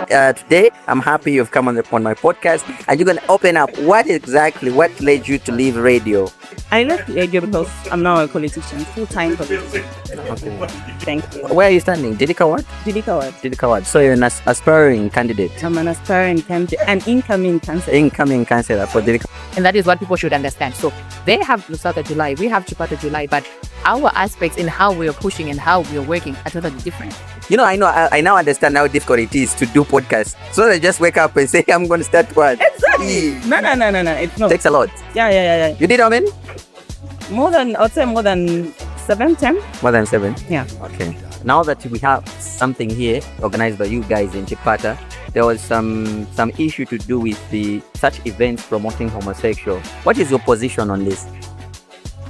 Today, I'm happy you've come on my podcast, and you're gonna open up what led you to leave radio. I left radio because I'm now a politician, full-time politician. Okay. Thank you. Where are you standing? Didika what? Didika what? Didika what? So you're an aspiring candidate, I'm an aspiring candidate, an incoming candidate. incoming councillor for Didika. And that is what people should understand. So they have Masida July, we have Chipata July, but our aspects in how we are pushing and how we are working are totally different. I now understand how difficult it is to do podcasts. So they just wake up and say, I'm going to start one. Exactly. No. It's not. Takes a lot. Yeah. You did how many? I'd say more than 7, 10. More than 7. Yeah. Okay. Now that we have something here organized by you guys in Chipata, there was some issue to do with such events promoting homosexual. What is your position on this?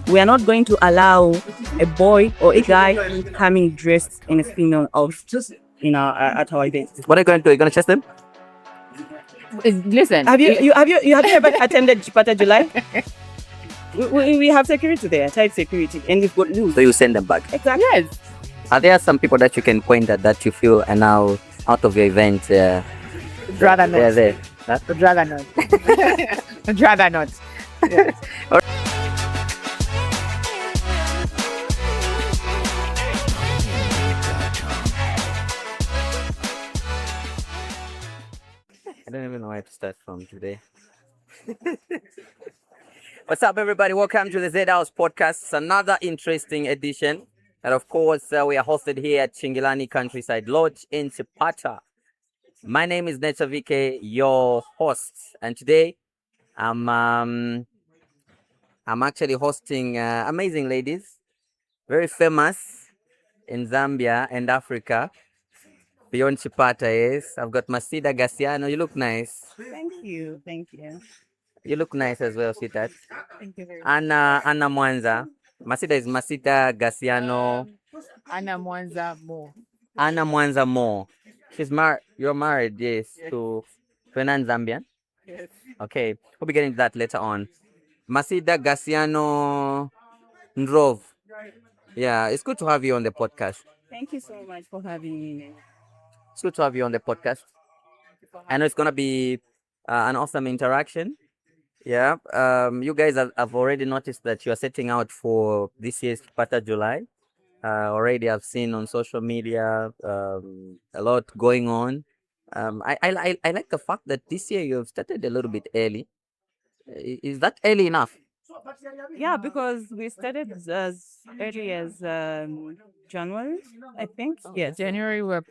We are not going to allow a boy or a guy coming dressed in a female outfit, at our events. What are you going to do? Are you going to chase them? Listen, Have you ever attended Chipata July? We have security there, tight security, and we've got news. So you send them back. Exactly. yes. Are there some people that you can point at that you feel are now out of your event? Rather not. They're there. Huh? Rather not. Rather not. Yes. I don't even know where to start from today. What's up, everybody? Welcome to the ZEDHOUSE Podcast. It's another interesting edition. And of course, we are hosted here at Chingilani Countryside Lodge in Chipata. My name is Netavike, your host. And today, I'm actually hosting amazing ladies, very famous in Zambia and Africa. Beyond Chipata, yes. I've got Masida Gasiano. You look nice. Thank you. You look nice as well, sweetheart. Thank you very much. Anna Mwanza. Masida is Masida Gasiano. Anna Mwanza more. Anna Mwanza Mo. She's married. You're married, yes, to Fernand Zambian. Yes. Okay, we'll be getting to that later on. Masida Gasiano Ndrov. Yeah, it's good to have you on the podcast. Thank you so much for having me. It's good to have you on the podcast. I know it's gonna be an awesome interaction. Yeah. You guys have already noticed that you are setting out for this year's Chipata July. Already I've seen on social media a lot going on. I like the fact that this year you've started a little bit early. Is that early enough? Yeah, because we started as early as January, I think. Yes. January were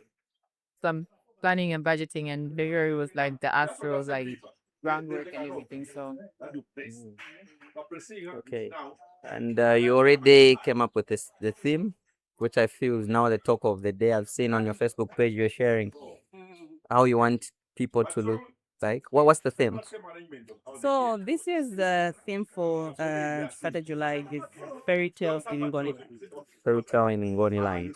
some planning and budgeting, and February was like the actual like groundwork and everything. So Okay. And you already came up with the theme, which I feel is now the talk of the day. I've seen on your Facebook page you're sharing how you want people to look like. What's the theme? So this is the theme for Chipata July is fairy tales in Ngoni. Fairy tale in Ngoni line.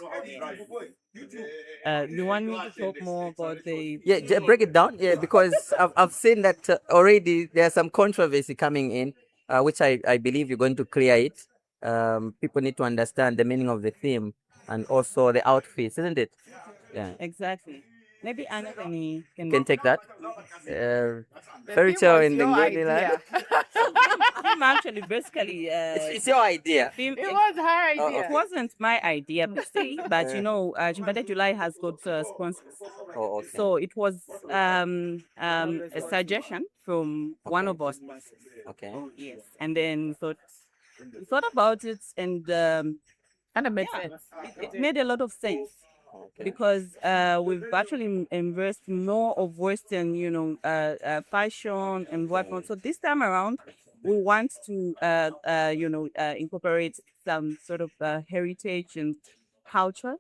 You want me to talk more about the Yeah, break it down. Yeah, because I've seen that already there's some controversy coming in, which I believe you're going to clear it. People need to understand the meaning of the theme and also the outfits, isn't it? Yeah. exactly? Maybe Anna You can take that. Fairy theme tale was in the your Ngoni line. idea. theme actually basically It's your idea. theme. It was her Oh, idea. It wasn't my idea per se, but Chipata July has got sponsors. Oh, okay. So it was a suggestion from one of our sponsors. Okay. Yes, and then we thought about it, and Kind of makes yeah, sense. it made a lot of sense Okay. because we've actually embraced more of Western, fashion and whatnot. So this time around, we want to, incorporate some sort of heritage and culture.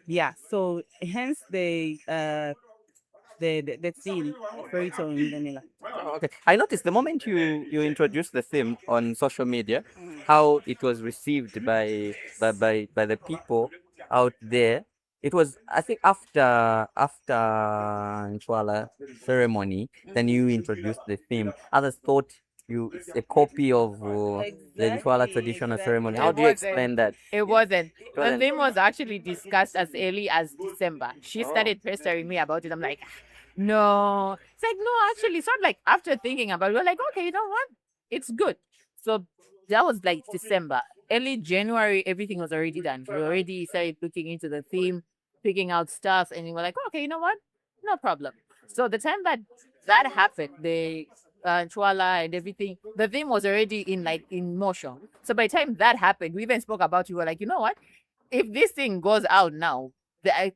Yeah. So hence the theme fairy tale in vanilla. Oh, okay. I noticed the moment you introduced the theme on social media, how it was received by the people out there. It was, I think, after Nchwala ceremony, then you introduced the theme. Others thought it's a copy of the Nchwala Exactly, traditional ceremony. exactly. How It do you wasn't. explain that? It wasn't. It The wasn't. thing was actually discussed as early as December. She Oh. started pestering me about it. I'm like, no. It's like, no, actually, it's not like after thinking about it, we're like, okay, you know what? It's good. So that was like December. Early January, everything was already done. We already started looking into the theme, picking out stuff, and we were like, okay, you know what? No problem. So the time that happened, the Chwala and everything, the theme was already in motion. So by the time that happened, we even spoke about it. We were like, you know what? If this thing goes out now, the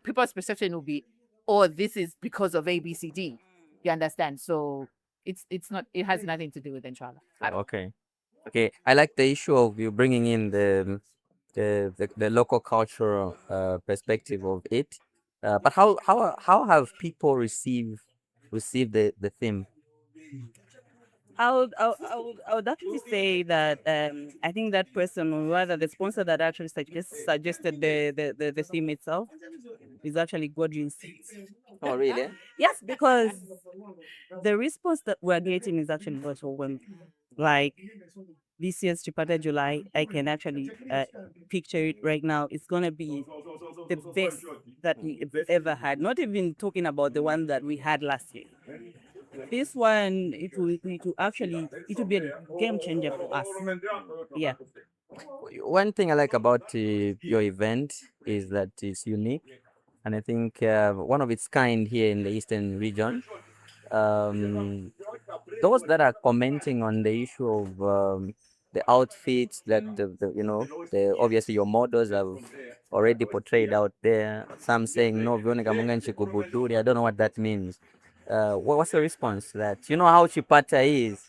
people's perception will be, oh, this is because of ABCD. You understand? So it's not. It has nothing to do with Inshallah. Okay. Okay. I like the issue of you bringing in the local cultural perspective of it. But how have people received the theme? I would actually say that I think that person, or rather the sponsor that actually suggested the theme itself, is actually Godwin Seeds. Oh, really? Yes, because the response that we're getting is actually not overwhelming. Like this year's Chipata July, I can actually picture it right now. It's gonna be the best that we've ever had. Not even talking about the one that we had last year. This one, it will be a game changer for us. Yeah. One thing I like about your event is that it's unique, and I think one of its kind here in the eastern region. Those that are commenting on the issue of the outfits that the obviously your models have already portrayed out there. Some saying no, Veronica Munganchi Kubuduri. I don't know what that means. What's the response to that? You know how Chipata is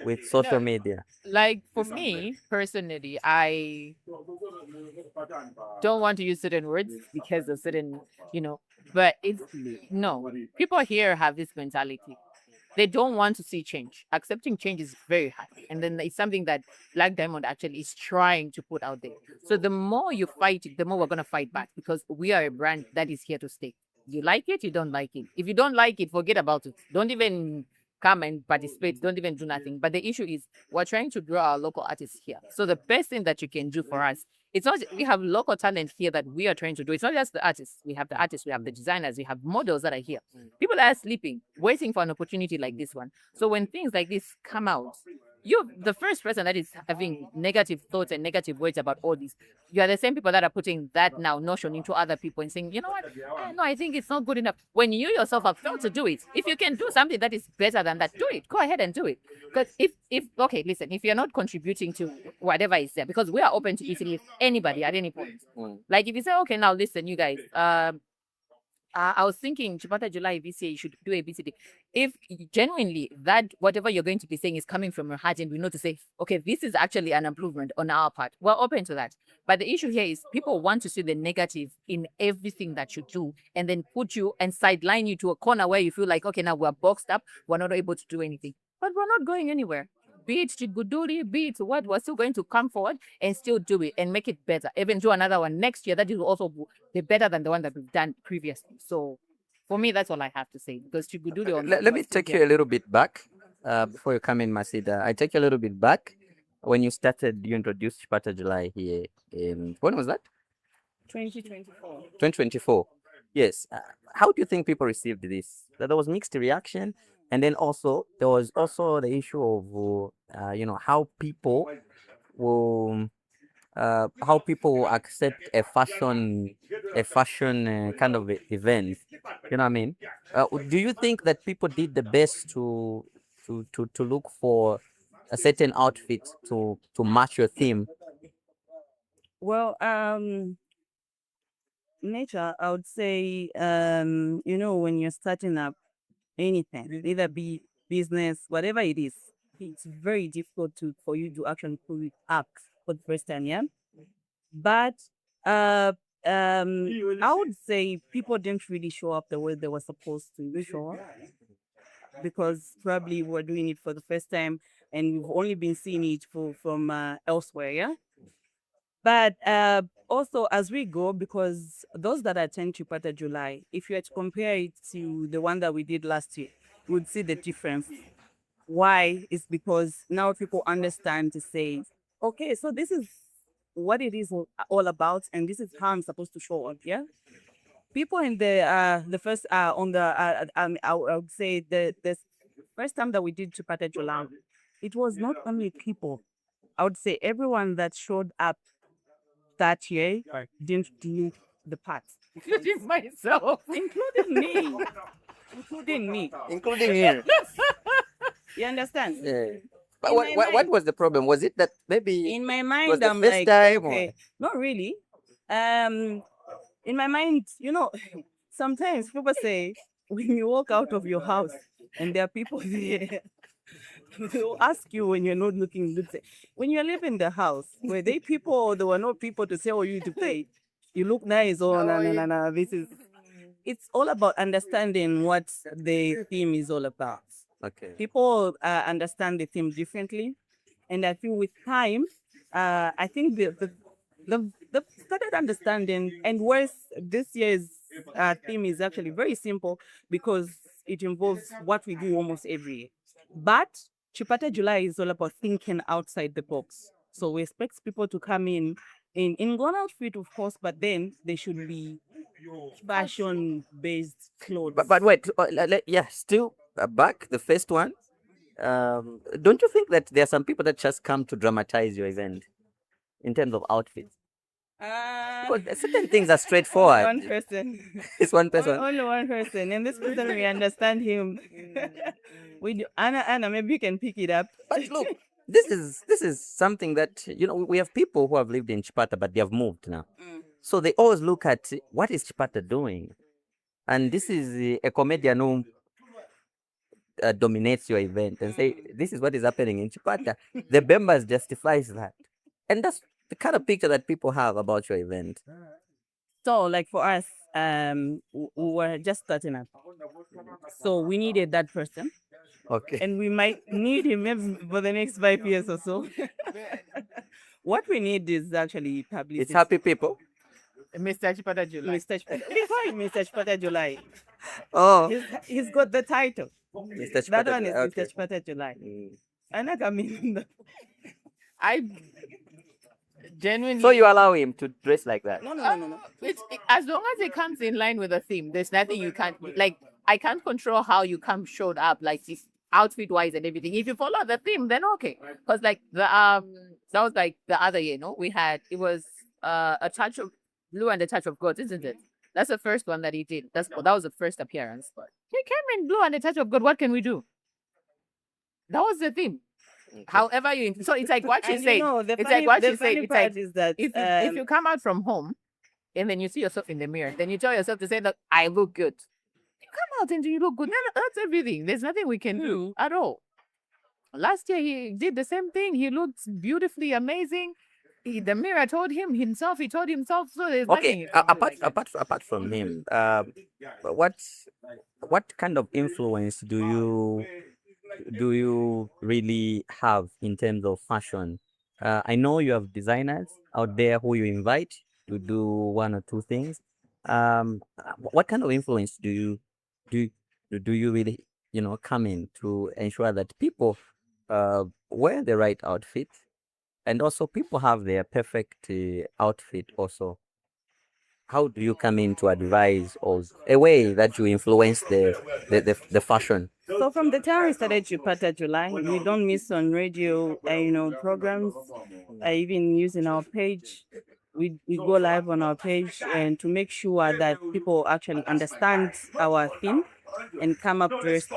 with social media. Like for me personally, I don't want to use certain words because of certain, but it's no. People here have this mentality. They don't want to see change. Accepting change is very hard. And then it's something that Black Diamond actually is trying to put out there. So the more you fight it, the more we're going to fight back because we are a brand that is here to stay. You like it, you don't like it. If you don't like it, forget about it. Don't even come and participate. Don't even do nothing. But the issue is we're trying to grow our local artists here. So the best thing that you can do for us, it's not we have local talent here that we are trying to do. It's not just the artists. We have the artists, we have the designers, we have models that are here. People are sleeping, waiting for an opportunity like this one. So when things like this come out, you're the first person that is having negative thoughts and negative words about all this. You are the same people that are putting that now notion into other people and saying, you know what? No, I think it's not good enough. When you yourself have failed to do it, if you can do something that is better than that, do it. Go ahead and do it. Because if okay, listen, if you're not contributing to whatever is there, because we are open to easily anybody at any point. Like if you say, okay, now listen, you guys, I was thinking Chipata July this year, you should do a BCD. If genuinely that whatever you're going to be saying is coming from your heart and we know to say, okay, this is actually an improvement on our part, we're open to that. But the issue here is people want to see the negative in everything that you do and then put you and sideline you to a corner where you feel like, okay, now we're boxed up, we're not able to do anything. But we're not going anywhere. Be it Chiguduri, be it what, we're still going to come forward and still do it and make it better. Even do another one next year that will also be better than the one that we've done previously. So for me, that's all I have to say. Because Chiguduri on Let me take you a little bit back before you come in, Masida. I take you a little bit back when you started. You introduced Chipata July here. When was that? 2024. 2024. Yes. How do you think people received this? That there was mixed reaction, and then also there was also the issue of how people will how people accept a fashion kind of event. You know what I mean? Do you think that people did the best to look for a certain outfit to match your theme? Well, nature, I would say, when you're starting up anything, either be business, whatever it is, it's very difficult for you to actually pull it up for the first time, yeah. But uh, I would say people didn't really show up the way they were supposed to show up because probably we're doing it for the first time and we've only been seeing it from elsewhere, yeah. But also as we go, because those that attend Chipata July, if you had to compare it to the one that we did last year, you would see the difference. Why? Is because now people understand to say, okay, so this is what it is all about, and this is how I'm supposed to show up. Yeah. People in the first on the I would say the first time that we did Chipata July, it was not only people. I would say everyone that showed up that year didn't do the part, Including myself. including me, including me. including you. You understand? Yeah. But In what, my what mind, was the problem? Was it that maybe in my it was mind, the I'm first like, time? Or? okay, not really. Um, in my mind, sometimes people say when you walk out of your house and there are people there, they'll ask you when you're not looking. They'll say, when you're leaving the house, were they people or there were no people to say, oh, you to play? You look nice. Oh, no, no, no, no. This is. It's all about understanding what the theme is all about. Okay. People understand the theme differently, and I feel with time, I think the started understanding, and worse, this year's theme is actually very simple because it involves what we do almost every year. But Chipata July is all about thinking outside the box. So we expect people to come in one outfit, of course, but then they should be fashion based clothes. But wait, yeah, still back the first one. Don't you think that there are some people that just come to dramatize your event in terms of outfits? Because certain things are Only straightforward. one person. It's one person. Only one person. And this person, we understand him. We do. Anna, maybe you can pick it up. But look, this is something that we have people who have lived in Chipata, but they have moved now. So they always look at what is Chipata doing, and this is a comedian who dominates your event and say this is what is happening in Chipata. The members justifies that, and that's the kind of picture that people have about your event. So, like for us, we were just starting up. So we needed that person. Okay. And we might need him maybe for the next 5 years or so. What we need is actually It's publicity. happy people. Mr. Chipata July. Mr. Chipata. We call him Mr. Chipata July. Oh, He's got the title. Mr. That Chipata. one is Okay. Mr. Chipata July. Mm. And I come in. I genuinely. So you allow him to dress like that? No. As long as it comes in line with the theme, there's nothing you can't like. I can't control how you come showed up, like this outfit wise and everything. If you follow the theme, then okay. Because like the that was like the other year, no, we had it was a touch of blue and a touch of God, isn't it? That's the first one that he did. That was the first appearance. But he came in blue and a touch of God. What can we do? That was the theme. However so it's like what you And say. It's like what you say. It's like is that if you come out from home and then you see yourself in the mirror, then you tell yourself to say that I look good. You come out and you look good. That's everything. There's nothing we can do at all. Last year he did the same thing. He looked beautifully amazing. The mirror told him himself. He told himself. So there's nothing. Okay. you can do like that. Apart from him, what kind of influence do you really have in terms of fashion? I know you have designers out there who you invite to do one or two things. What kind of influence do do you really come in to ensure that people wear the right outfit, and also people have their perfect outfit also? How do you come in to advise or a way that you influence the fashion? so from the time we started Chipata July, we don't miss on radio, programs. Even using our page, we go live on our page and to make sure that people actually understand our theme and come up dressed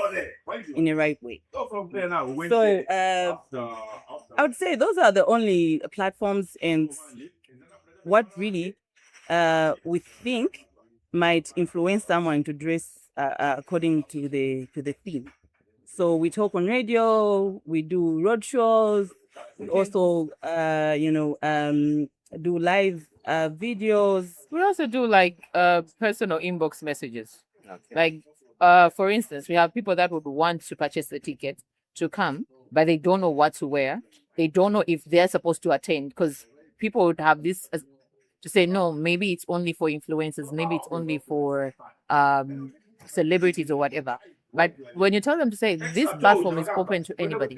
in the right way. So I would say those are the only platforms and what really we think might influence someone to dress according to the theme. So we talk on radio, we do road shows, we also do live videos. We also do like personal inbox messages. Like for instance, we have people that would want to purchase the ticket to come, but they don't know what to wear. They don't know if they're supposed to attend because people would have this to say no, maybe it's only for influencers, maybe it's only for celebrities or whatever. But when you tell them to say this platform is open to anybody,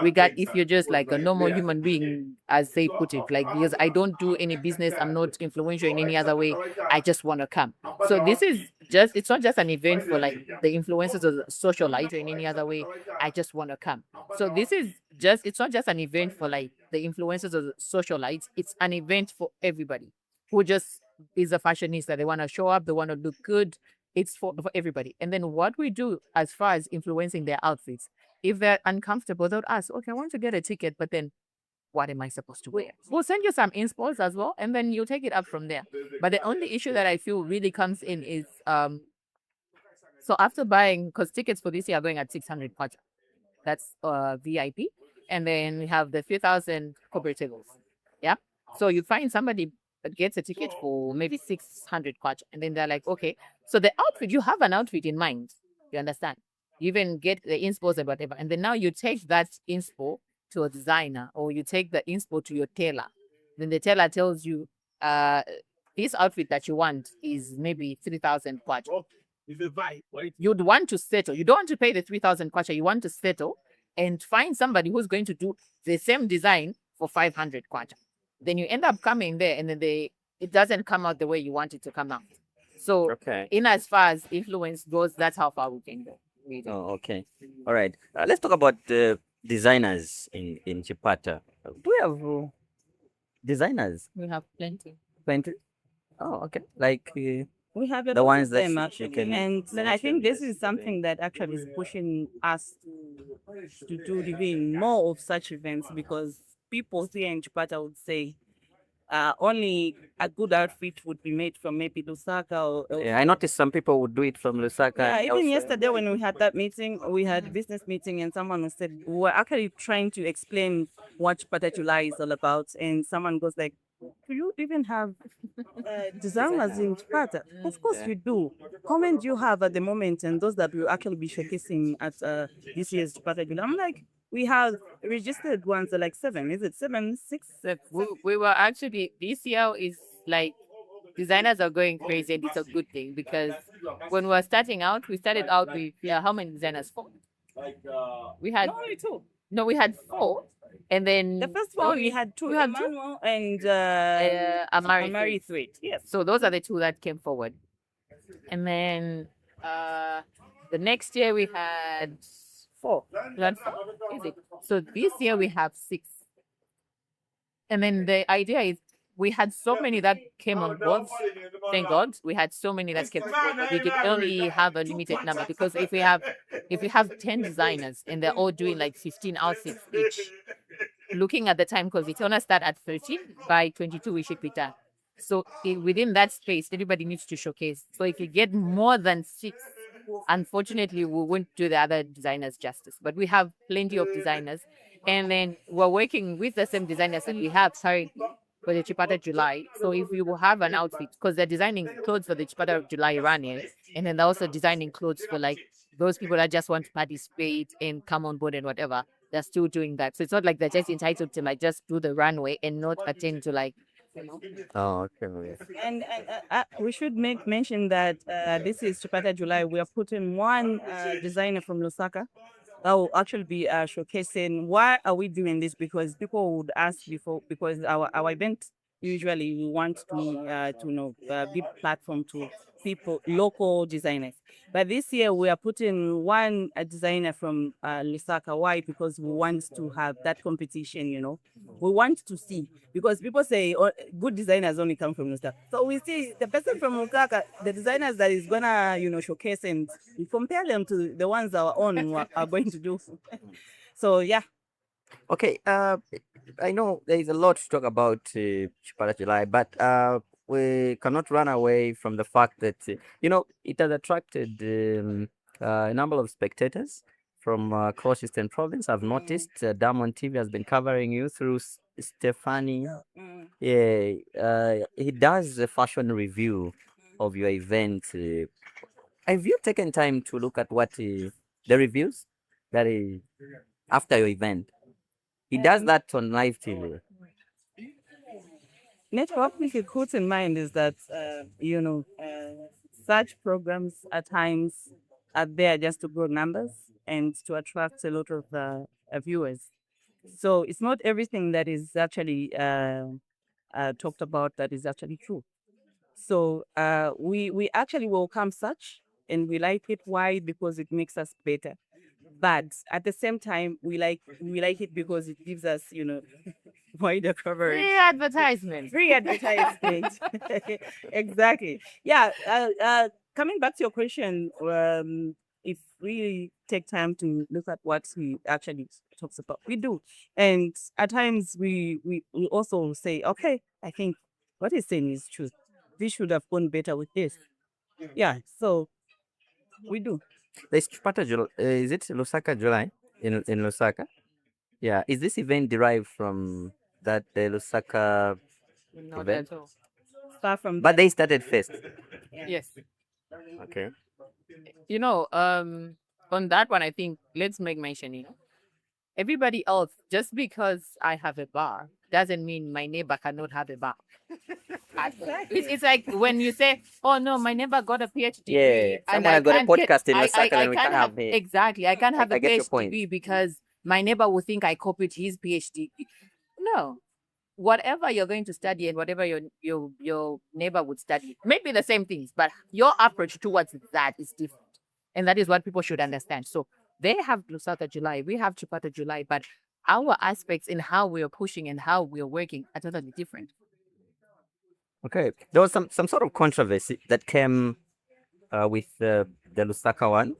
regard if you're just like a normal human being, as they put it, like because I don't do any business, I'm not influential in any other way, I just want to come. So this is just it's not just an event for like the influencers or the socialite or in any other way. I just want to come. So this is just it's not just an event for like the influencers or the socialites, it's an event for everybody who just is a fashionista. They want to show up, they want to look good. It's for everybody. And then what we do as far as influencing their outfits, if they're uncomfortable, they'll ask, okay, I want to get a ticket, but then what am I supposed to wear? We'll send you some inspo as well, and then you take it up from there. But the only issue that I feel really comes in is so after buying, because tickets for this year are going at 600 kwacha. That's VIP. And then we have the 3,000 corporate tables. Yeah. So you find somebody that gets a ticket for maybe 600 kwacha. And then they're like, okay, so the outfit, you have an outfit in mind. You understand? You even get the inspo and whatever. And then now you take that inspo to a designer, or you take the inspo to your tailor. Then the tailor tells you, this outfit that you want is maybe 3,000 kwacha. You'd want to settle. You don't want to pay the 3,000 kwacha. You want to settle and find somebody who's going to do the same design for 500 kwacha. Then you end up coming there, and then it doesn't come out the way you want it to come out. So, in as far as influence goes, that's how far we can go. Really. Oh, okay. All right. Let's talk about designers in Chipata. Do we have designers? We have plenty. Plenty. Oh, okay. Like We have a the lot ones of that them you actually, can and then I think this is something something. that actually is pushing us to do even more of such events, because people here in Chipata would say only a good outfit would be made from maybe Lusaka or Yeah, I noticed some people would do it from Lusaka. yeah, and even elsewhere. yesterday when we had that meeting, we had business meeting, and someone was said we were actually trying to explain what Chipata July is all about, and someone goes like, "Do you even have designers in Chipata?" Of course Yeah. you do. How many do you have at the moment, and those that will actually be showcasing at this year's Chipata July? I'm like, we have registered ones are like 7. Is it 7, 6? So we were actually, this year is like, designers are going crazy, and it's a good thing because when we were starting out, we started out with how many designers? 4. We had Only 2. no, we had 4, and then The first one we had 2, we had 2, Emmanuel and Amari Amari 3. 3. Yes. So those are the 2 that came forward, and then the next year we had 4. We had 4. Is it? So this year we have 6. And then the idea is we had so many that came on board. Thank God we had so many that came on board. We could only have a limited number, because if we have 10 designers and they're all doing like 15 outfits each, looking at the time, because it's gonna start at 13, by 22 we should be done. So within that space, everybody needs to showcase. So if you get more than 6, unfortunately, we won't do the other designers justice. But we have plenty of designers, and then we're working with the same designers that we have currently for the Chipata July. So if you will have an outfit, because they're designing clothes for the Chipata July Iranian, and then they're also designing clothes for like those people that just want to participate and come on board and whatever. They're still doing that. So it's not like they're just entitled to like just do the runway and not attend to like, you know. Oh, okay. And we should make mention that this is Chipata July. We are putting one designer from Lusaka that will actually be showcasing. Why are we doing this? Because people would ask before, because our event usually we want to give platform to people, local designers. But this year we are putting one designer from Lusaka. Why? Because we want to have that competition. We want to see, because people say good designers only come from Lusaka. So we see the person from Lusaka, the designers that is gonna showcase, and we compare them to the ones our own are going to do. So yeah. Okay. I know there is a lot to talk about Chipata July, but we cannot run away from the fact that it has attracted a number of spectators from across Eastern Province. I've noticed Diamond TV has been covering you through Stephanie. Yeah, he does a fashion review of your event. Have you taken time to look at what the reviews that after your event? He does that on live TV. What we could put in mind is that, such programs at times are there just to grow numbers and to attract a lot of viewers. So it's not everything that is actually talked about that is actually true. So we actually welcome such and we like it. Why? Because it makes us better. But at the same time, we like it because it gives us, wider coverage. Free advertisement. Free advertisement. Exactly. Yeah. Coming back to your question, if we take time to look at what he actually talks about, we do. And at times we also say, okay, I think what he's saying is true. We should have gone better with this. Yeah. So we do. There's Chipata July. Is it Lusaka July in Lusaka? Yeah. Is this event derived from that Lusaka Not event? at all. Far from But that. they started first. Yes. Okay. You know, on that one, I think let's make mention, everybody else, just because I have a bar doesn't mean my neighbor cannot have a bar. It's like when you say, "Oh no, my neighbor got a PhD Yeah. and Someone I has got a can't get, podcast in I Lusaka and we can't can't have it. exactly, I can't have a I get your PhD point. because my neighbor will think I copied his PhD." No, whatever you're going to study and whatever your neighbor would study, maybe the same things, but your approach towards that is different, and that is what people should understand. So they have Lusaka July, we have Chipata July, but our aspects in how we are pushing and how we are working are totally different. Okay. There was some sort of controversy that came with the Lusaka one.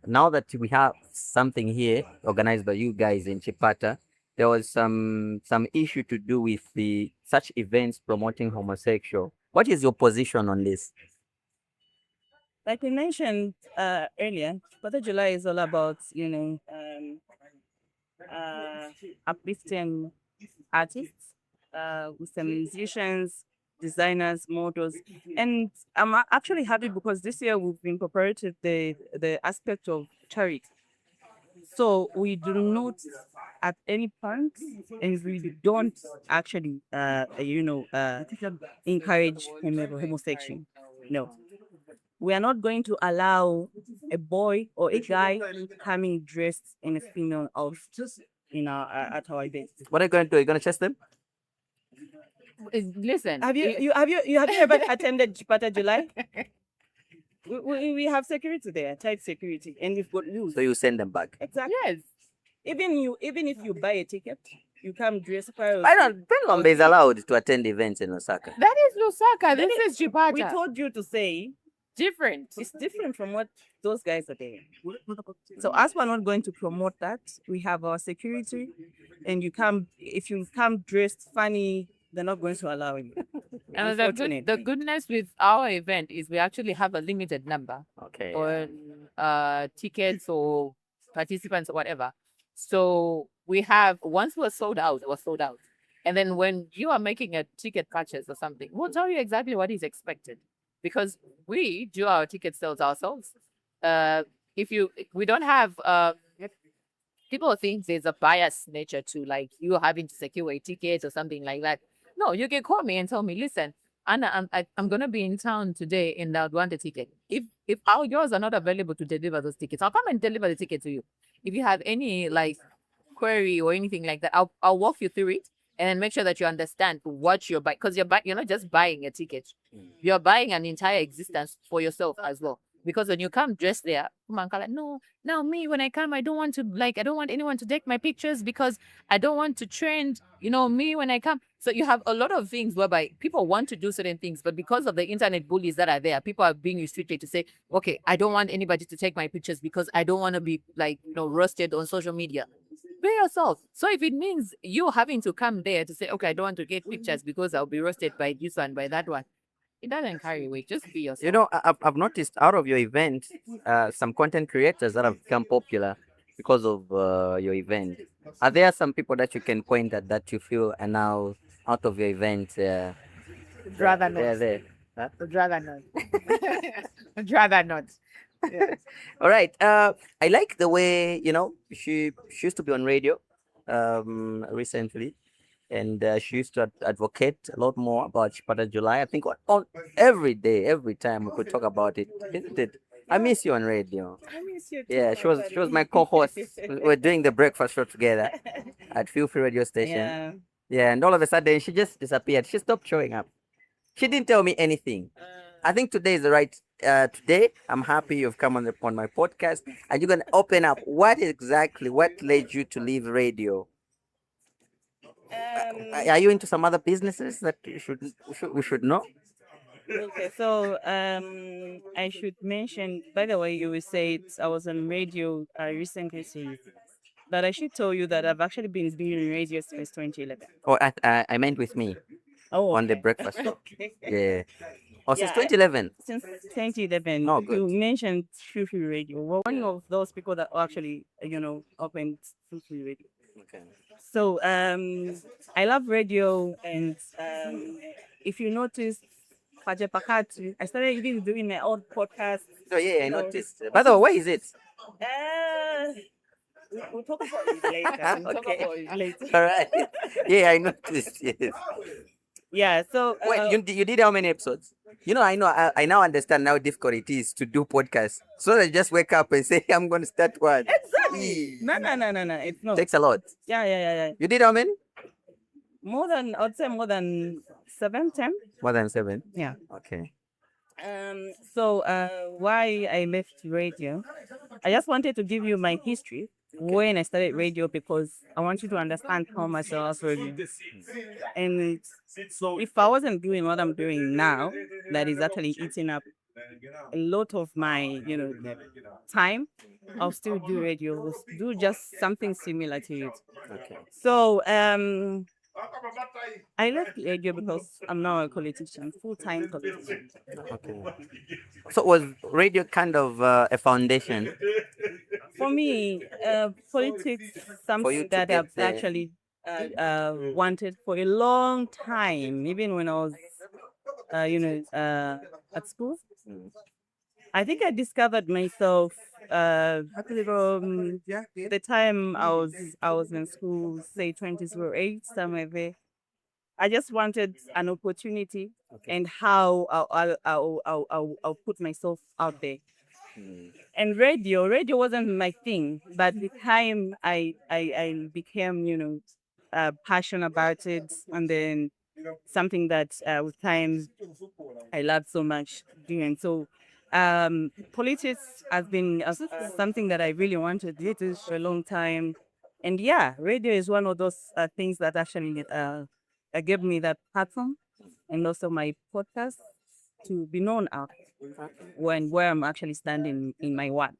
Now that we have something here organized by you guys in Chipata, there was some issue to do with the such events promoting homosexual. What is your position on this? Like we mentioned earlier, 4th of July is all about, uh, uplifting artists, with some musicians, designers, models. And I'm actually happy because this year we've incorporated the aspect of charity. So we do not at any point, and we don't actually, encourage homosexual. No, we are not going to allow a boy or a guy coming dressed in a female outfit at our event. What are you going to do? Are you going to chase them? Listen, Have you ever attended Chipata July? We have security there, tight security, and we've got rules. So you send them back. Exactly. yes, Even if you buy a ticket, you come dress prior. I don't. Penlombe is allowed to attend events in Osaka. that is Lusaka. Then This is We Chipata. told you to say Different. it's different from what those guys are doing. So as we're not going to promote that, we have our security, and if you come dressed funny, they're not going to allow you. And the goodness with our event is we actually have a limited number Okay. on tickets or participants or whatever. So we have, once we're sold out, we're sold out. And then when you are making a ticket purchase or something, we'll tell you exactly what is expected because we do our ticket sales ourselves. We don't have people think there's a biased nature to like you having to secure a ticket or something like that. No, you can call me and tell me, listen, Anna, I'm gonna be in town today and I'd want a ticket. If our yours are not available to deliver those tickets, I'll come and deliver the ticket to you. If you have any like query or anything like that, I'll walk you through it and then make sure that you understand what you're buying. Because you're not just buying a ticket, you're buying an entire existence for yourself as well. Because when you come dressed there, like, no, now me, when I come, I don't want anyone to take my pictures because I don't want to trend, me when I come. So you have a lot of things whereby people want to do certain things, but because of the internet bullies that are there, people are being restricted to say, okay, I don't want anybody to take my pictures because I don't want to be like, roasted on social media. Be yourself. So if it means you having to come there to say, okay, I don't want to get pictures because I'll be roasted by this one, by that one, it doesn't carry weight. Just be yourself. I've noticed out of your event, some content creators that have become popular because of your event. Are there some people that you can point at that you feel are now out of your event? Would rather They're not. there. Huh? Would rather not. Would rather not. All right. I like the way she used to be on radio, recently, and she used to advocate a lot more about Chipata July. I think on every day, every time we could talk about it, isn't it? I miss you on radio. I miss you too, Yeah, my she was buddy. my co-host. We're doing the breakfast show together at Feel Free Radio Station. Yeah. Yeah, and all of a sudden she just disappeared. She stopped showing up. She didn't tell me anything. I think today is the right today. I'm happy you've come on my podcast and you're gonna open up what led you to leave radio. Are you into some other businesses that we should know? Okay, so I should mention. By the way, you will say I was on radio recently, but I should tell you that I've actually been doing radio since 2011. Or I meant with me Oh, on the okay. breakfast show. Okay. Yeah. Oh, since Yeah, 2011. since 2011, Oh, good. you mentioned Fufu Radio. Well, one of those people that actually, opened Fufu Radio. Okay. So I love radio, and if you notice, Paje Pakatu, I started even doing my own podcast. So yeah, I you know. noticed. By the way, where is it? Uh, we'll talk about it later. We'll talk Okay. about it later. All right. Yeah, I noticed. Yes. Yeah. So Wait, you did how many episodes? I now understand how difficult it is to do podcasts. So they just wake up and say, I'm going to start one. exactly. No. It's not. Takes a lot. Yeah. You did how many? I'd say more than 7, 10. More than 7. Yeah. Okay. So why I left radio? I just wanted to give you my history when I started radio because I want you to understand how much I was radio. And if I wasn't doing what I'm doing now, that is actually eating up a lot of my, time, I'll still do radio, do just something similar to it. Okay. So I left radio because I'm now a politician, full-time politician. Okay. So was radio kind of a foundation For me, politics for something you to that get I've there? actually wanted for a long time, even when I was, at school. Mm. I think I discovered myself actually from the time I was in school, say 2008, somewhere there. I just wanted an opportunity Okay. and how I'll put myself out there. Mm. And radio wasn't my thing, but the time I became, passionate about it, and then something that with time I loved so much doing. So politics has been something that I really wanted to do this for a long time. And yeah, radio is one of those things that actually gave me that platform and also my podcast to be known out when where I'm actually standing in my ward.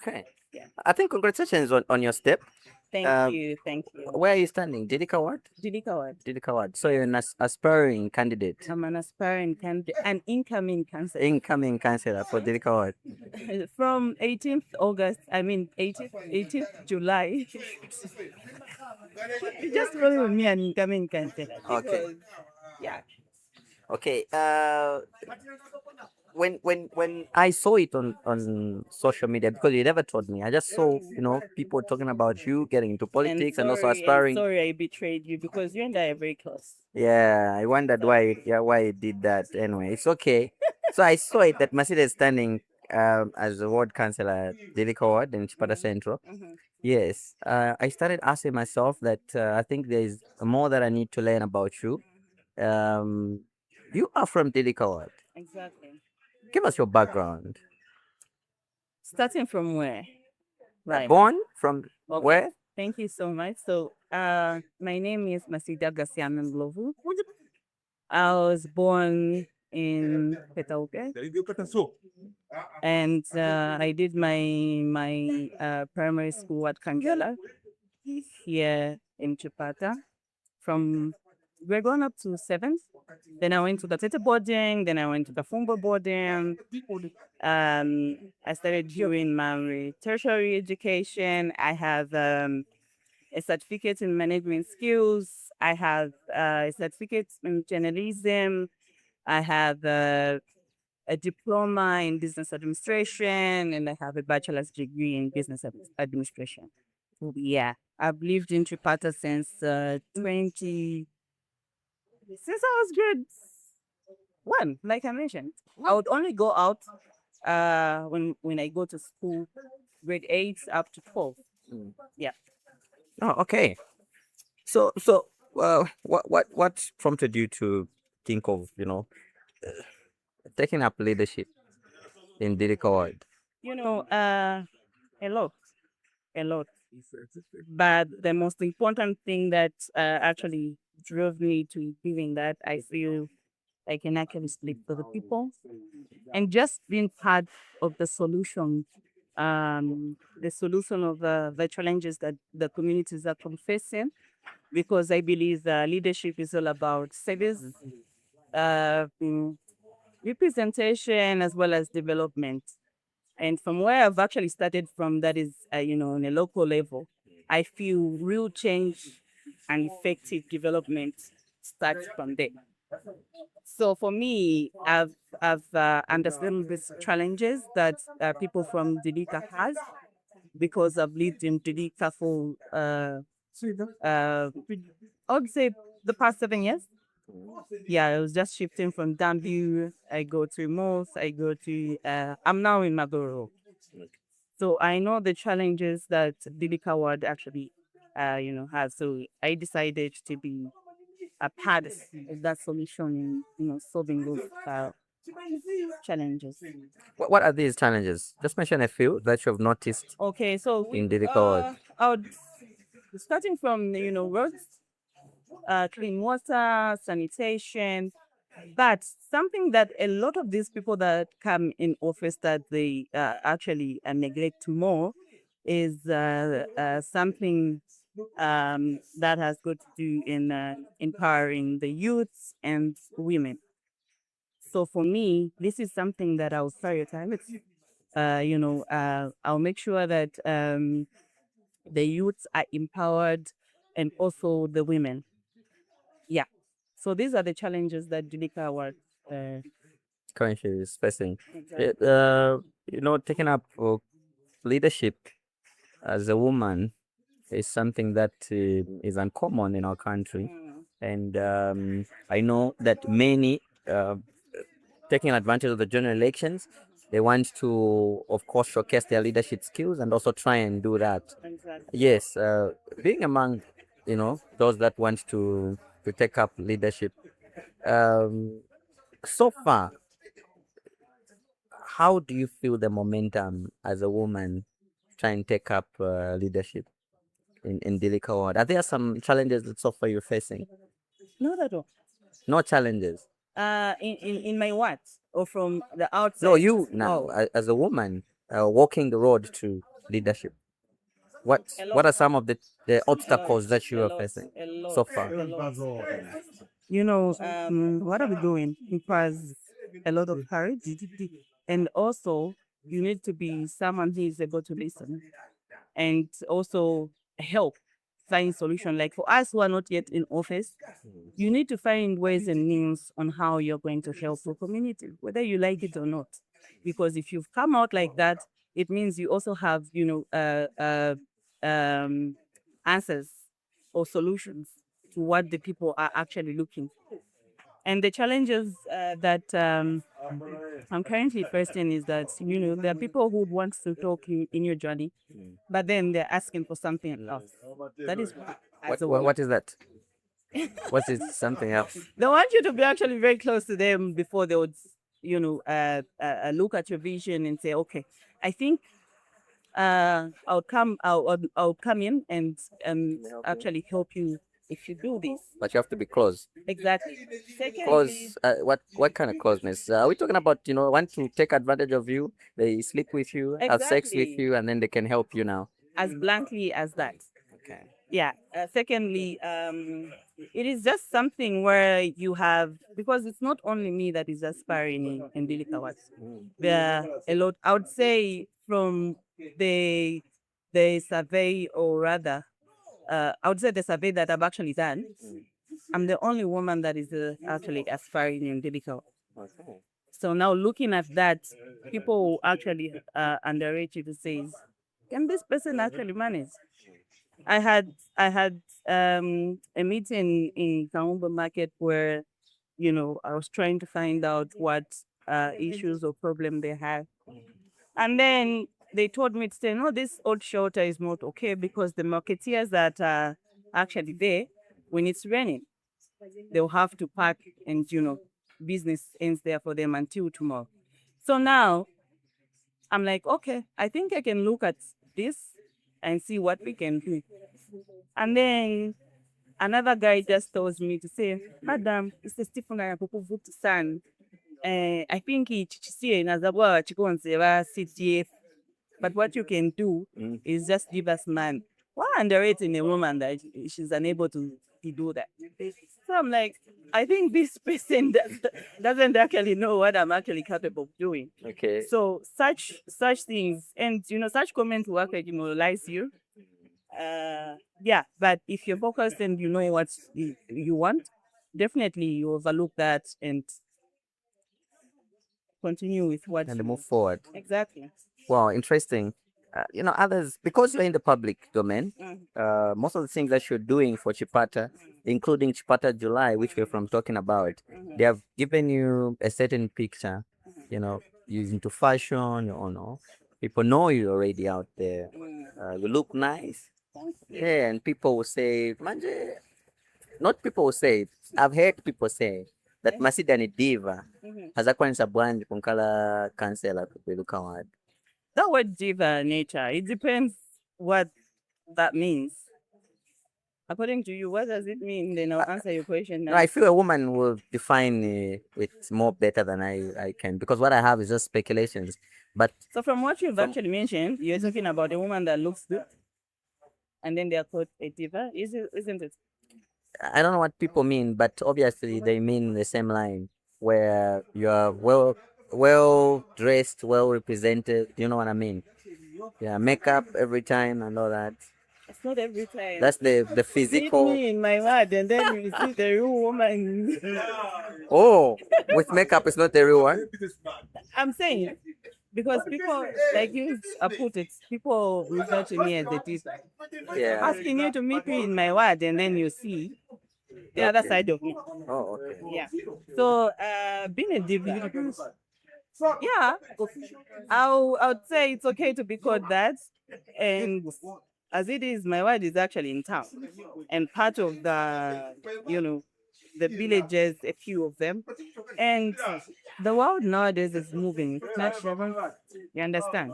Okay. Yeah. I think congratulations on your step. Thank Um, you. Where are you standing? Didika what? Judika Ward. Didika what? So you're an aspiring candidate, I'm an aspiring candidate, an incoming candidate. incoming councillor for Didika what? From 18th August, I mean 18th July. You just roll with me an incoming candidate. Okay. Because, yeah. Okay. When I saw it on social media, because you never told me, I just saw people talking about you getting into politics and also aspiring. Sorry, I betrayed you because you and I are very close. Yeah, I wondered why you did that. Anyway, it's okay. So I saw it that Masida is standing as a ward councillor at Didika Ward in Chipata Central. Mhm. Yes, I started asking myself that I think there's more that I need to learn about you. You are from Didika Ward. Exactly. Give us your background. Starting from where? Right. Born from Okay. where? Thank you so much. So, my name is Masida Gasiano and Anna. I was born in Petauke, and I did my primary school at Kangela here in Chipata from grade 1 up to 7th. Then I went to the Tete boarding. Then I went to the Fumbo boarding. I started doing my tertiary education. I have a certificate in management skills. I have a certificate in journalism. I have a diploma in business administration, and I have a bachelor's degree in business administration. Yeah, I've lived in Chipata since 20 since I was grade 1, like I mentioned. I would only go out when I go to school, grade 8 up to 12. Mm. Yeah. Oh, okay. So, what prompted you to think of, taking up leadership in Didika Ward? You know, a lot, a lot. But the most important thing that actually drove me to giving that, I feel I can actually sleep for the people and just being part of the solution of the challenges that the communities are facing. Because I believe leadership is all about service, uh, mm, representation, as well as development. And from where I've actually started from, that is, on a local level, I feel real change and effective development starts from there. So for me, I've understood these challenges that people from Dilika has because I've lived in Dilika for I would say the past 7 years. Yeah, I was just shifting from Danview. I go to Moss. I go to. I'm now in Magoro. So I know the challenges that Dilika Ward actually, has. So I decided to be a part of that solution in, solving those challenges. What are these challenges? Just mention a few that you've noticed Okay, so in Didika Ward. I would, starting from roads, clean water, sanitation, but something that a lot of these people that come in office that they actually neglect more is something that has got to do in empowering the youths and women. So for me, this is something that I'll prioritize. I'll make sure that the youths are empowered and also the women. Yeah. So these are the challenges that Julika was. Uh, Currently is facing. exactly. Taking up leadership as a woman is something that is uncommon in our country, Mm, and I know that many taking advantage of the general elections, they want to, of course, showcase their leadership skills and also try and do that. exactly. Yes, being among those that want to take up leadership. Um, so far, how do you feel the momentum as a woman trying to take up leadership in Dilika Ward? Are there some challenges that so far you're facing? Not at all. No challenges. In my what? Or from the No, outside? you now Oh, as a woman walking the road to leadership. What a what lot. are some of the A lot. obstacles that you A are lot. facing A lot. so far? A lot. What are we doing? Requires a lot of courage, and also you need to be someone who is able to listen and also help find solution. Like for us who are not yet in office, you need to find ways and means on how you're going to help the community, whether you like it or not. Because if you've come out like that, it means you also have, answers or solutions to what the people are actually looking. And the challenges that I'm currently facing is that, there are people who want to talk in your journey, but then they're asking for something else. That is as a woman. What is that? What is something else? They want you to be actually very close to them before they would, look at your vision and say, okay, I think I'll come in and actually help you if you do this. But you have to be close. Exactly. Secondly, Close. What kind of closeness? Are we talking about want to take advantage of you? They sleep with you, have sex with exactly, you, and then they can help you now. as blankly as that. Okay. Yeah. Secondly, it is just something where you have, because it's not only me that is aspiring in Daily Kawas. There are a lot. I would say from the the survey, or rather, I would say the survey that I've actually done, I'm the only woman that is actually aspiring in Daily Kawas. Okay. So now looking at that, people actually underrate it to say, can this person actually manage? I had a meeting in Kaumba Market where I was trying to find out what issues or problem they have. And then they told me to say, no, this old shelter is not okay because the marketeers that are actually there, when it's raining, they'll have to park and, business ends there for them until tomorrow. So now I'm like, okay, I think I can look at this and see what we can do. And then another guy just tells me to say, Madam, it's a Stephen son. I think it's CTF, but what you can do is just give us man. Why underrating a woman that she's unable to do that? So I'm like, I think this person doesn't actually know what I'm actually capable of doing. Okay. So such things, and such comments will actually demoralize you. Yeah, but if you're focused and you know what you want, definitely you overlook that and continue with what And you move forward. exactly. Wow, interesting. Others, because you're in the public domain, Mm, most of the things that you're doing for Chipata, including Chipata July, which we're from talking about, they have given you a certain picture. You're into fashion, people know you already out there. You look nice. Yeah, and people will say, Manje, not people will say, I've heard people say that Masida ni diva. Hazakuwa ni sabwani kunkala kansela kupeluka wad. that word diva nature, it depends what that means. According to you, what does it mean? Then I'll answer your question No, now. I feel a woman will define it more better than I can because what I have is just speculations. But So from what you've from actually mentioned, you're talking about a woman that looks good, and then they're called a diva, isn't it? I don't know what people mean, but obviously they mean the same line where you are well dressed, well represented. You know what I mean? Yeah, makeup every time and all that. It's not every time. That's the Meet physical. me in my word, and then you see the real woman. Oh, with makeup it's not the real one. I'm saying because people like you put it, people refer to me as a diva. Yeah. Asking you to meet me in my word, and then you see the other Okay. side of me. Oh, okay. Yeah. So being a diva, yeah, I would say it's okay to be called that. And as it is, my word is actually in town. And part of the villages, a few of them. And the world nowadays is moving. It's not sure. You understand?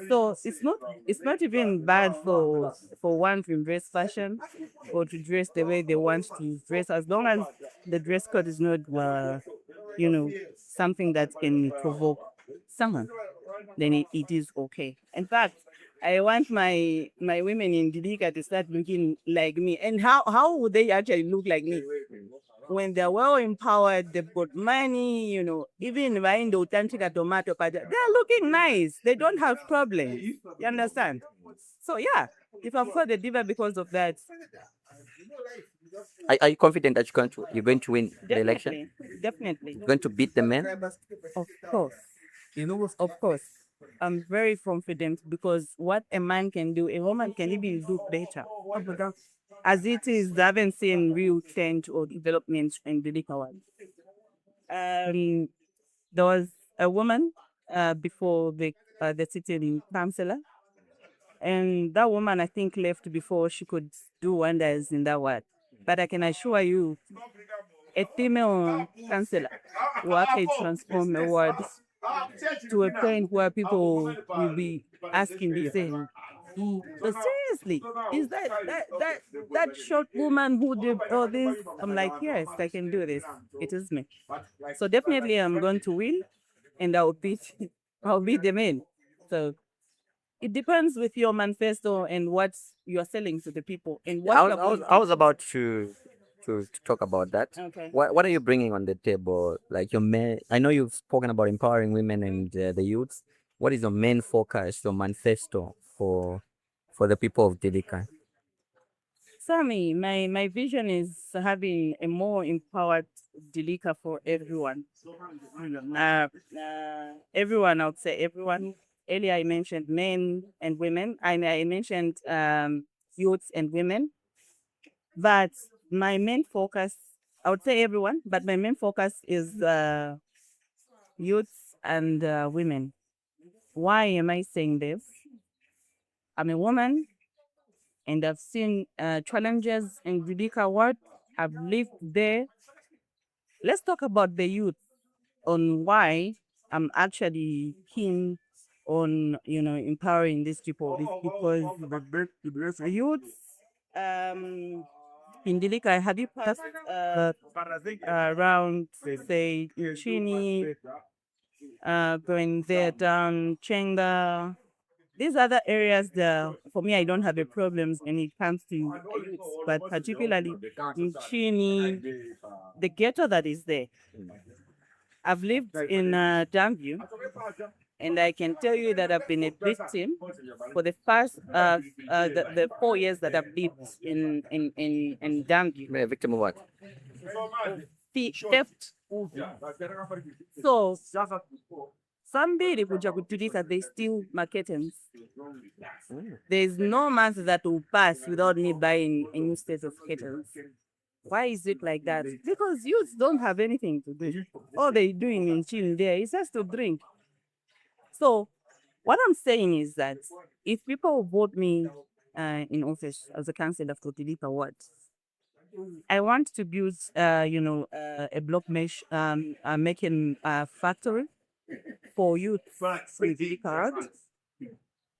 So it's not even bad for one to embrace fashion or to dress the way they want to dress, as long as the dress code is not something that can provoke someone, then it is okay. In fact, I want my women in Didika to start looking like me. And how would they actually look like me? When they're well empowered, they've got money, even buying the authentic tomato, they're looking nice. They don't have problems. You understand? So yeah, if I've got the diva because of that, Are you confident that you're going to win the election? definitely, You're going to beat the men? of course, of course. I'm very confident because what a man can do, a woman can even do better. As it is, I haven't seen real change or development in the liquor world. Um, there was a woman before the sitting councillor, and that woman I think left before she could do wonders in that word. But I can assure you, a female councillor will actually transform a word to a point where people will be asking the same. But seriously, is that short woman who did all this? I'm like, yes, I can do this. It is me. So definitely, I'm going to win, and I'll beat, I'll beat the men. So it depends with your manifesto and what you're selling to the people and what I was, you're I was, going I was about to talk about that. Okay. What are you bringing on the table? Like your main, I know you've spoken about empowering women and the youths. What is your main focus, your manifesto for the people of Delika? Sammy, my vision is having a more empowered Delika for everyone. Everyone, I would say everyone. Earlier, I mentioned men and women, and I mentioned youths and women. But my main focus, I would say everyone, but my main focus is youths and women. Why am I saying this? I'm a woman and I've seen challenges in Judika Ward. I've lived there. Let's talk about the youth on why I'm actually keen on empowering these people. It's because youths um, in Dilika, have you passed around say Chini, going there down Chenga? These other areas, for me, I don't have a problems when it comes to youths, but particularly in Chini, the ghetto that is there. I've lived in Danview, and I can tell you that I've been a victim for the past the 4 years that I've lived in Danview. You're a victim of what? Theft. So somebody kuja kutulisa, they steal marketings. There's no month that will pass without me buying a new set of kettles. Why is it like that? Because youths don't have anything to do. All they doing in chill there is just to drink. So what I'm saying is that if people vote me in office as a councillor for Tilipa Ward, I want to build, a block mesh, making factory for youth with cards.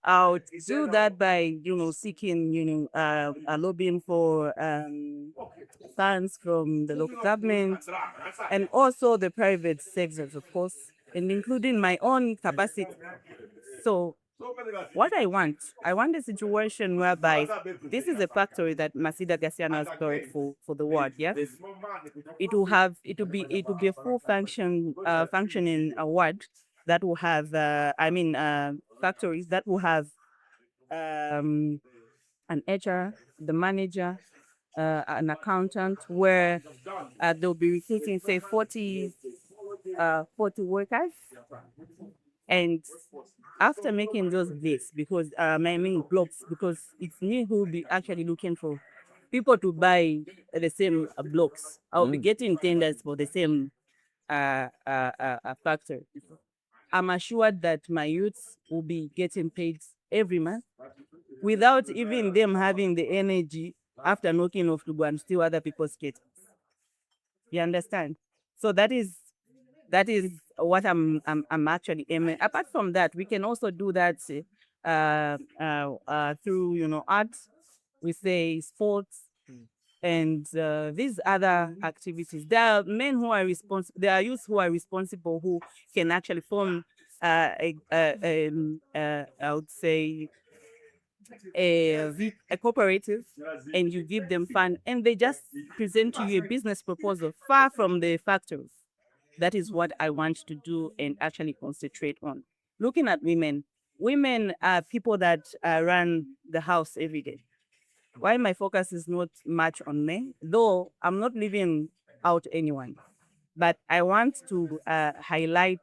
I would do that by, seeking, lobbying for funds from the local government and also the private sectors, of course, and including my own capacity. So what I want a situation whereby this is a factory that Masida Gasiano has built for the world. Yes, it will be a full functioning award that will have factories that will have um, an HR, the manager, an accountant, where they'll be recruiting say 40 workers. And after making those blocks, because blocks, because it's me who will be actually looking for people to buy the same blocks. I'll be getting tenders for the same factory. I'm assured that my youths will be getting paid every month without even them having the energy after knocking off to go and steal other people's kids. You understand? So that is what I'm actually aiming. Apart from that, we can also do that through arts. We say sports and these other activities. There are men who are responsible. There are youth who are responsible who can actually form I would say a cooperative, and you give them fund and they just present to you a business proposal far from the factories. That is what I want to do and actually concentrate on. Looking at women are people that run the house every day. Why my focus is not much on men, though I'm not leaving out anyone, but I want to highlight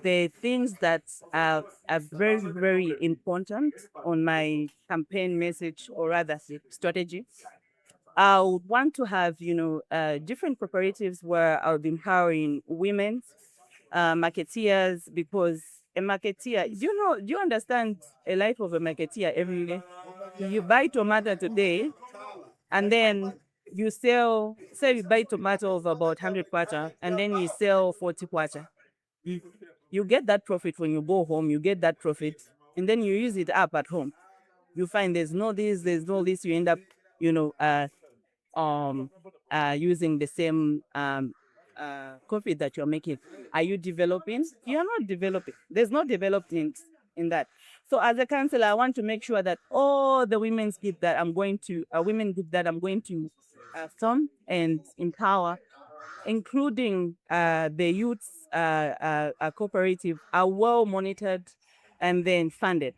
the things that are very, very important on my campaign message, or rather strategy. I would want to have, different cooperatives where I'll be empowering women, marketeers, because a marketeer, do you understand a life of a marketeer every day? You buy tomato today, and then you say you buy tomato of about 100 kwacha, and then you sell 40 kwacha. You get that profit when you go home, you get that profit, and then you use it up at home. You find there's no this, you end up, you know, uh, um, using the same coffee that you're making. Are you developing? You're not developing. There's no development in that. So as a counselor, I want to make sure that all the women's group that I'm going to, women group that I'm going to form and empower, including the youths cooperative, are well monitored and then funded.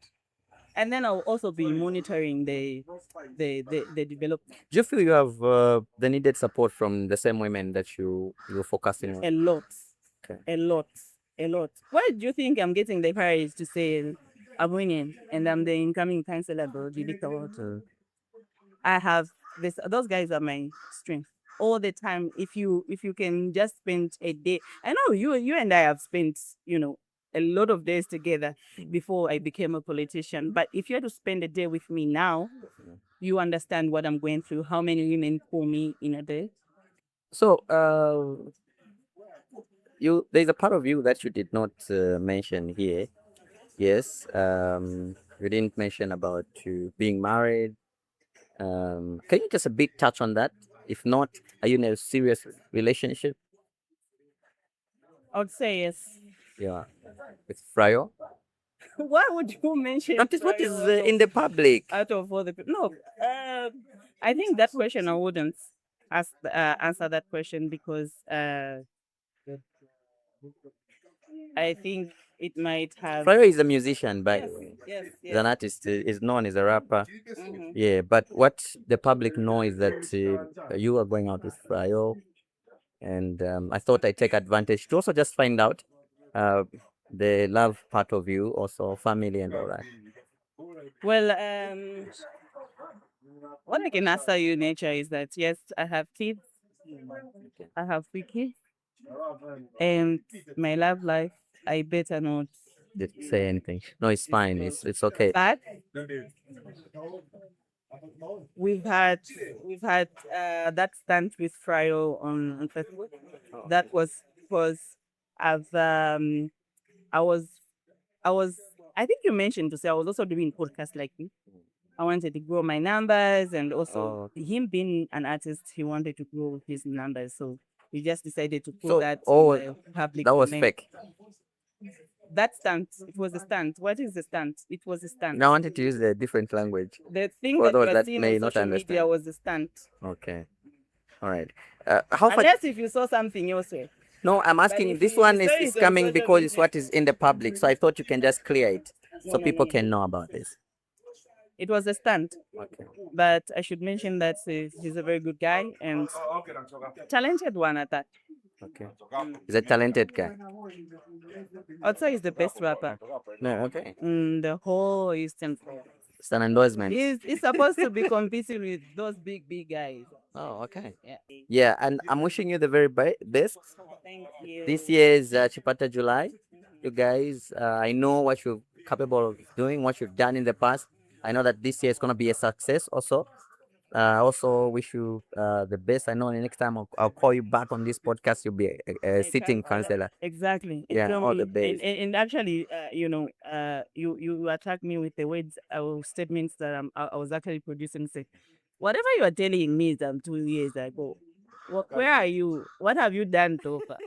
And then I'll also be monitoring the development. Do you feel you have the needed support from the same women that you're focusing on? A lot. Okay. A lot. A lot. Why do you think I'm getting the courage to say I'm winning and I'm the incoming councillor, bro? I have this. Those guys are my strength. all the time. If you can just spend a day, I know you and I have spent a lot of days together before I became a politician. But if you had to spend a day with me now, you understand what I'm going through. How many women call me in a day? So, there's a part of you that you did not mention here. Yes, you didn't mention about you being married. Can you just a bit touch on that? If not, are you in a serious relationship? I would say yes. Yeah, with Frayo. Why would you mention That is what is Frayo in the public. out of all the people? No, I think that question I wouldn't answer that question because I think it might have. Frayo is a musician, by Yes, the way. yes, He's an yes. artist. Is known as a rapper. Mhm. Yeah, but what the public know is that you are going out with Frayo, and I thought I'd take advantage to also just find out uh, the love part of you, also family and all that. Well, what I can answer you, nature, is that yes, I have kids. I have 3 kids, and my love life. I better not. Did say anything? No, it's fine. It's okay. But we've had that stunt with Fryo on Facebook. That was because I've I was I was I think you mentioned to say I was also doing podcast like you. I wanted to grow my numbers, and also Oh, him being an artist, he wanted to grow his numbers. So we just decided to put so that oh, in the public that was domain. fake. That stunt, it was a stunt. What is a stunt? It was a stunt. Now I wanted to use a different language The thing for that those you are that seeing may on not social media understand. was a stunt. Okay, all right. How far? Unless if you saw something elsewhere. No, I'm But asking. if This you one saw is it on coming social because it's media, what is in the public. So I thought you can just clear it no, so no, people no. can know about this. It was a stunt. Okay. But I should mention that he's a very good guy and talented one at that. Okay. He's a talented guy. I'd say he's the best rapper No, okay. in the whole Eastern. It's an endorsement. He's supposed to be competing with those big guys. Oh, okay. Yeah. Yeah, and I'm wishing you the very best. Thank you. This year's Chipata July. You guys, I know what you're capable of doing, what you've done in the past. I know that this year is going to be a success also. I also wish you the best. I know the next time I'll call you back on this podcast, you'll be a sitting counselor. Exactly. Yeah, all the And, best. and actually, you attack me with the words or statements that I was actually producing. Say, whatever you are telling me is 2 years ago. Where are you? What have you done so far?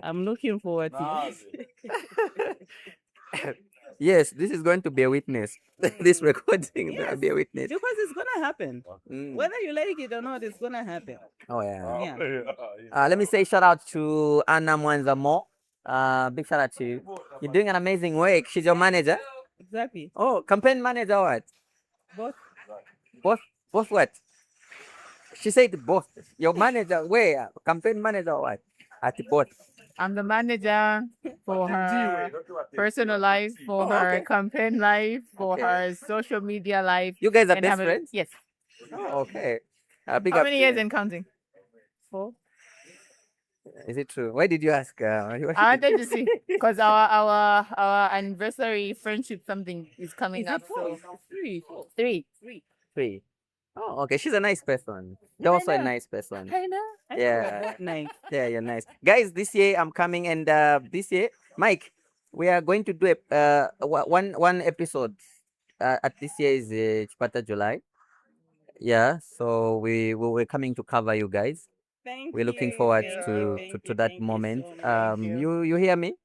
I'm looking forward to it. Yes, this is going to be a witness. This recording is going to be a witness. Because it's gonna happen. Mm. Whether you like it or not, it's gonna happen. Oh, yeah. Yeah. Let me say shout out to Anna Mwanzamo. Big shout out to you. You're doing an amazing work. She's your manager. Exactly. Oh, campaign manager what? Both. Both what? She said both. Your manager where? Campaign manager what? At both. I'm the manager for her personal life, for Oh, her okay. campaign life, for Okay. her social media life. You guys are and best have a- friends? Yes. Oh, okay. Big How up many to years you. in counting? 4. Is it true? Why did you ask? I wanted to see because our anniversary friendship something is coming up. So 3. 3. Three. Oh, okay. She's a nice person. You're also a know. nice person. I know. Yeah. Nice. Yeah, you're nice. Guys, this year I'm coming and this year, Mike, we are going to do one episode at this year's Chipata July. Yeah, so we're coming to cover you guys. Thank We're looking you. forward Thank to you. to, Thank to you. that Thank you moment. so much. You hear me?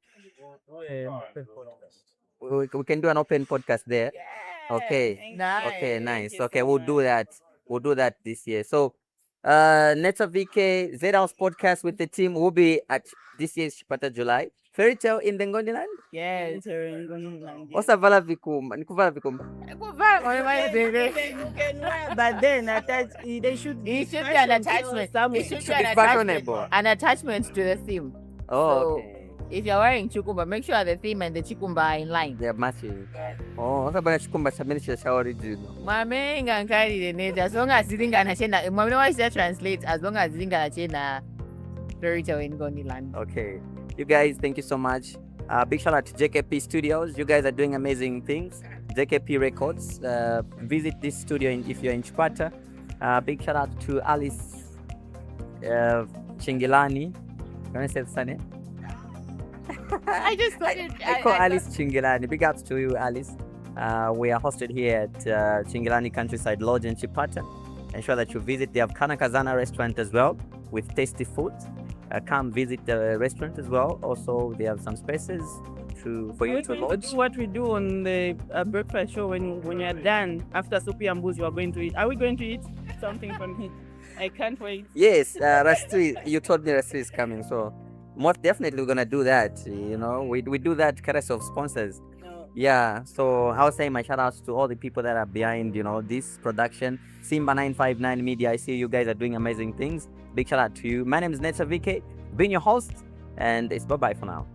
We can do an open podcast there. Okay. Thank Nice. Okay, you. nice. Thank you Okay, so we'll much. do that. We'll do that this year. So, Neta VK ZEDHOUSE podcast with the team will be at this year's Chipata July. Fairy tale in the Ngoniland? Yes. Osa vala vikum. Nikuvala vikum. But then they should It should be an attachment. It should be Should be fashionable. an attachment to the theme. Oh, So, okay. If you're wearing chukumba, make sure the theme and the chukumba are in line. They are matching. Oh, what about chikumba chamini cha original? Mame ngankari the as long as zinga anachena. Mame why that translate as long as zinga anachena fairy tale in Goni land. Okay. You guys, thank you so much. Big shout out to JKP Studios. You guys are doing amazing things. JKP Records. Visit this studio if you're in Chipata. Big shout out to Alice Chingilani. Can I say the name? I just got it. I call Alice Chingilani. Big ups to you, Alice. We are hosted here at Chingilani Countryside Lodge in Chipata. Ensure that you visit. They have Kanakazana restaurant as well with tasty food. Come visit the restaurant as well. Also, they have some spaces for you to lodge. What we do on the breakfast show when you're done after Sophie and Booze, you are going to eat. Are we going to eat something from here? I can't wait. Yes, Rastri, you told me Rastri is coming, so most definitely we're gonna do that. You know, we do that courtesy of sponsors. No. Yeah, so I was saying my shout outs to all the people that are behind, this production. Simba 959 Media, I see you guys are doing amazing things. Big shout out to you. My name is Neta VK, being your host, and it's bye bye for now.